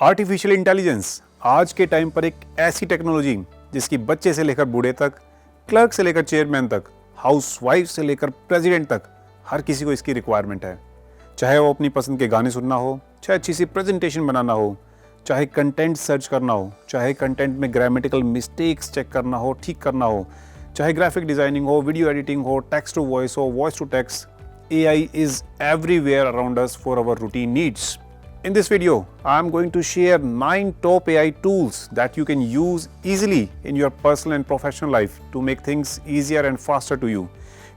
Artificial intelligence आज के time पर एक ऐसी टेक्नोलॉजी जिसकी बच्चे से लेकर बूढ़े तक, क्लर्क से लेकर चेयरमैन तक, हाउसवाइफ से लेकर प्रेसिडेंट तक हर किसी को इसकी रिक्वायरमेंट है। चाहे वो अपनी पसंद के गाने सुनना हो, चाहे अच्छी सी प्रेजेंटेशन बनाना हो, चाहे कंटेंट सर्च करना हो, चाहे कंटेंट में ग्रामेटिकल मिस्टेक्स चेक करना हो, ठीक करना हो, चाहे ग्राफिक डिजाइनिंग हो, वीडियो एडिटिंग हो, टेक्स्ट टू वॉइस हो, voice to text, AI is everywhere around us for our routine needs. In this video, I am going to share 9 top AI tools that you can use easily in your personal and professional life to make things easier and faster to you.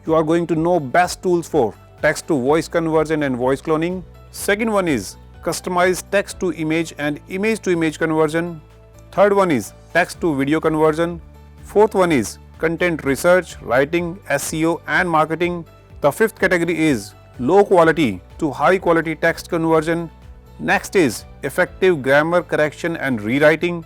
You are going to know best tools for text to voice conversion and voice cloning. Second one is customized text to image and image to image conversion. Third one is text to video conversion. Fourth one is content research, writing, SEO and marketing. The fifth category is low quality to high quality text conversion. Next is effective grammar correction and rewriting.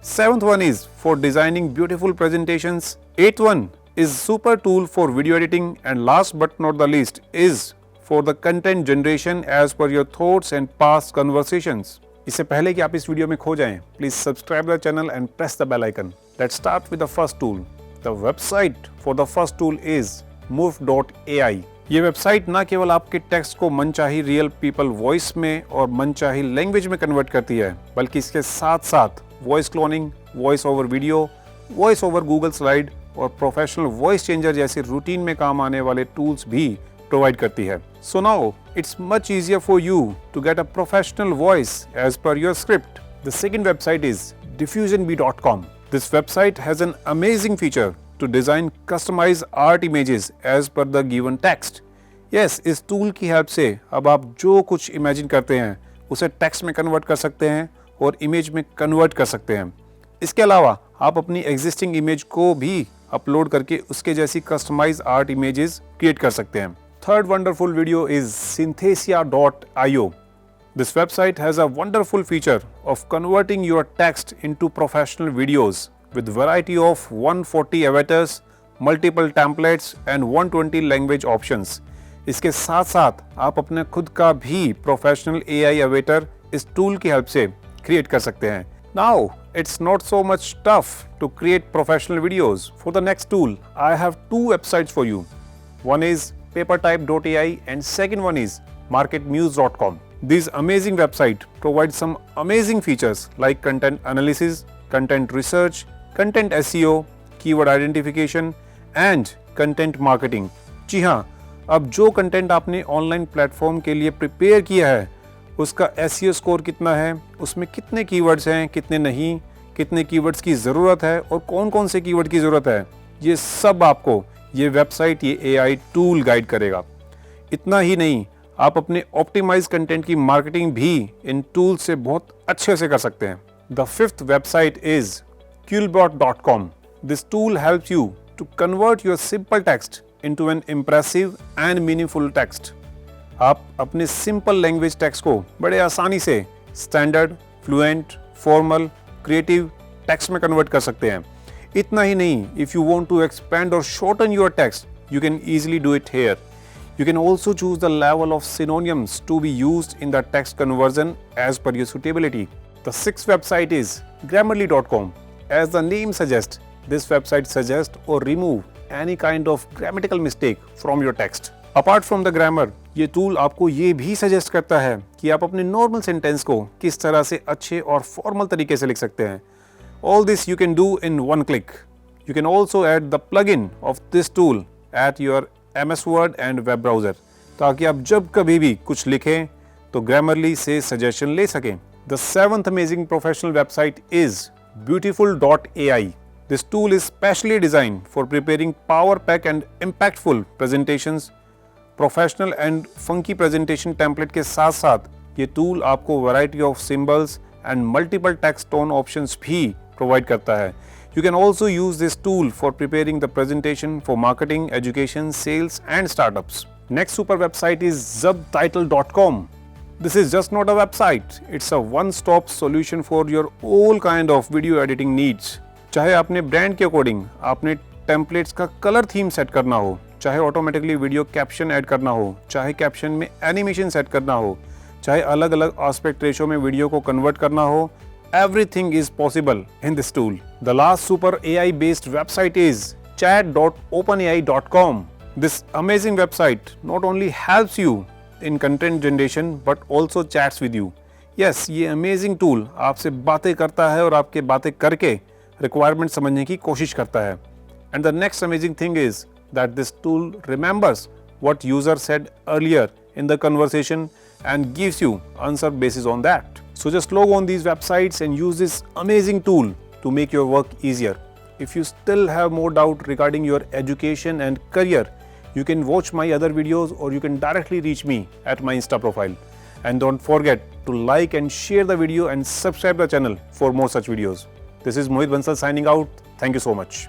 Seventh one is for designing beautiful presentations. Eighth one is super tool for video editing. And last but not the least is for the content generation as per your thoughts and past conversations. इससे पहले कि आप इस video में खो जाएं, please subscribe the channel and press the bell icon. Let's start with the first tool. The website for the first tool is Murf.Ai. ये website ना केवल आपके टेक्स्ट को मनचाही रियल पीपल वॉइस में और मनचाही लैंग्वेज में कन्वर्ट करती है, बल्कि इसके साथ साथ voice cloning, voice over video, voice over Google slide और प्रोफेशनल वॉइस चेंजर जैसे रूटीन में काम आने वाले टूल्स भी प्रोवाइड करती है। So now it's much easier for you to get a professional voice as per your script. The second website is diffusionb.com. This website has an amazing feature to design customized art images as per the given text. Yes, इस tool की help से अब आप जो कुछ imagine करते हैं उसे टेक्स्ट में कन्वर्ट कर सकते हैं और इमेज में कन्वर्ट कर सकते हैं। इसके अलावा आप अपनी एग्जिस्टिंग इमेज को भी अपलोड करके उसके जैसी कस्टमाइज आर्ट इमेजेस क्रिएट कर सकते हैं। Third wonderful video is synthesia.io. This website has a wonderful feature of converting your text into professional videos with variety of 140 avatars, multiple templates and 120 language options. इसके साथ साथ आप अपने खुद का भी प्रोफेशनल AI अवेटर इस टूल की हेल्प से क्रिएट कर सकते हैं। Now it's not so much tough to create professional videos. For the next tool, I have two websites for you. One is Peppertype.Ai and second one is marketmuse.com. These amazing websites provide some amazing features like content analysis, content research, content SEO, keyword identification and content marketing. जी हाँ, अब जो content आपने online platform के लिए prepare किया है उसका SEO score कितना है, उसमें कितने कीवर्ड्स हैं, कितने नहीं, कितने कीवर्ड्स की ज़रूरत है और कौन कौन से कीवर्ड की ज़रूरत है, ये सब आपको ये वेबसाइट, ये AI टूल गाइड करेगा। इतना ही नहीं, आप अपने ऑप्टिमाइज कंटेंट की मार्केटिंग भी इन टूल्स से बहुत अच्छे से कर सकते हैं। The fifth website is Quillbot.com. This tool helps you to convert your simple text into an impressive and meaningful text. आप अपने सिंपल लैंग्वेज टेक्स्ट को बड़े आसानी से standard, fluent, formal, creative text में कन्वर्ट कर सकते हैं। इतना ही नहीं, if you want to expand और shorten your text, you can easily do it here. You can also choose the level of synonyms to be used in the text conversion as per your suitability. The sixth website is Grammarly.com. As the name suggests, this website suggests or remove any kind of grammatical mistake from your text. Apart from the grammar, ये tool आपको ये भी suggest करता है कि आप अपने normal sentence को किस तरह से अच्छे और formal तरीके से लिख सकते हैं। All this you can do in one click. You can also add the plugin of this tool at your MS Word and web browser ताकि आप जब कभी भी कुछ लिखें तो Grammarly से सजेशन ले सकें। The seventh amazing professional website is Beautiful.Ai. This tool is specially designed for preparing power pack and impactful presentations. Professional and funky presentation template के साथ साथ ये टूल आपको variety of symbols and multiple text tone options भी provide करता है। You can also use this tool for preparing the presentation for marketing, education, sales and startups. Next super website is subtitle.com. This is just not a website. It's a one-stop solution for your all kind of video editing needs. चाहे आपने brand के according आपने templates का colour theme set करना हो, चाहे automatically video caption add करना हो, चाहे कैप्शन में एनिमेशन सेट करना हो, चाहे अलग अलग एस्पेक्ट रेशो में वीडियो को कन्वर्ट करना हो, everything is possible in this tool. The last super AI based website is chat.openai.com. This amazing website not only helps you in content generation but also chats with you. Yes, ये amazing tool आपसे बातें करता है और आपके बातें करके requirement समझने की कोशिश करता है. And the next amazing thing is that this tool remembers what user said earlier in the conversation and gives you answer basis on that. So just log on these websites and use this amazing tool to make your work easier. If you still have more doubt regarding your education and career, you can watch my other videos or you can directly reach me at my Insta profile. And don't forget to like and share the video and subscribe the channel for more such videos. This is Mohit Bansal signing out. Thank you so much.